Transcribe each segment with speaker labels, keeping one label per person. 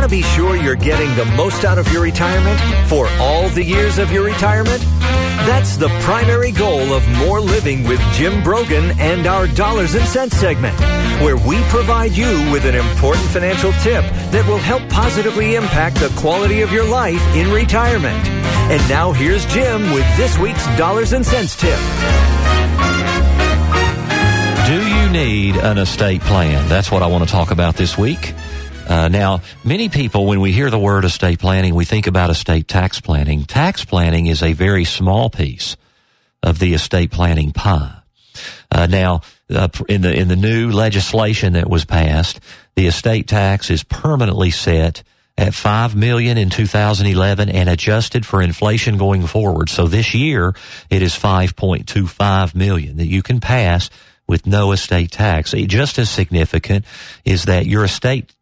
Speaker 1: Want to be sure you're getting the most out of your retirement for all the years of your retirement? That's the primary goal of More Living with Jim Brogan and our Dollars and Cents segment, where we provide you with an important financial tip that will help positively impact the quality of your life in retirement. And now here's Jim with this week's Dollars and Cents tip.
Speaker 2: Do you need an estate plan? That's what I want to talk about this week. Now, many people, when we hear the word estate planning, we think about estate tax planning. Tax planning is a very small piece of the estate planning pie. Now, in the new legislation that was passed, the estate tax is permanently set at $5 million in 2011 and adjusted for inflation going forward. So this year, it is $5.25 million that you can pass with no estate tax. Just as significant is that your estate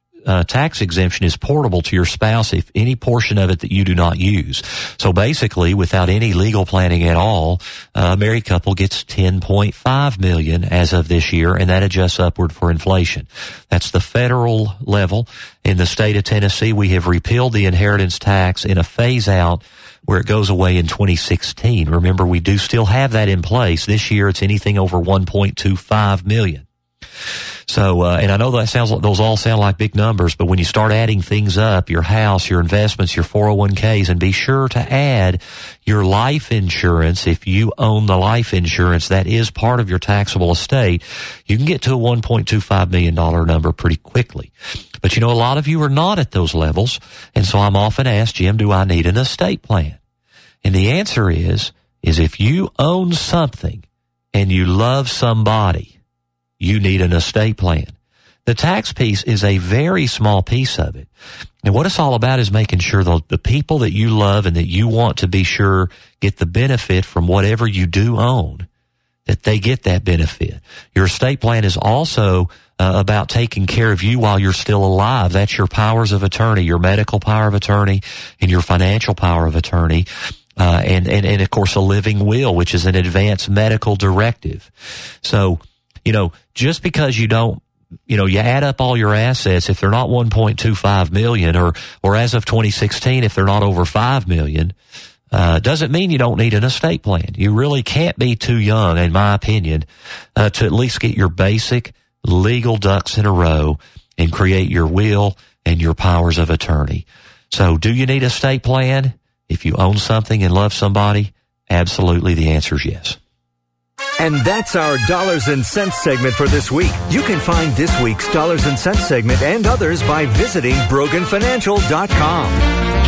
Speaker 2: tax exemption is portable to your spouse if any portion of it that you do not use. So basically, without any legal planning at all, a married couple gets $10.5 million as of this year, and that adjusts upward for inflation. That's the federal level. In the state of Tennessee, we have repealed the inheritance tax in a phase-out where it goes away in 2016. Remember, we do still have that in place. This year, it's anything over $1.25 million. So, and I know that those all sound like big numbers, but when you start adding things up, your house, your investments, your 401ks, and be sure to add your life insurance. If you own the life insurance, that is part of your taxable estate. You can get to a $1.25 million number pretty quickly. But you know, a lot of you are not at those levels. And so I'm often asked, Jim, do I need an estate plan? And the answer is if you own something and you love somebody, you need an estate plan. The tax piece is a very small piece of it. And what it's all about is making sure the people that you love and that you want to be sure get the benefit from whatever you do own, that they get that benefit. Your estate plan is also about taking care of you while you're still alive. That's your powers of attorney, your medical power of attorney, and your financial power of attorney. And of course, a living will, which is an advanced medical directive. So, you know, just because you don't, you know, you add up all your assets, if they're not 1.25 million or as of 2016, if they're not over 5 million, doesn't mean you don't need an estate plan. You really can't be too young, in my opinion, to at least get your basic legal ducks in a row and create your will and your powers of attorney. So do you need an estate plan? If you own something and love somebody, absolutely the answer is yes.
Speaker 1: And that's our Dollars and Cents segment for this week. You can find this week's Dollars and Cents segment and others by visiting BroganFinancial.com.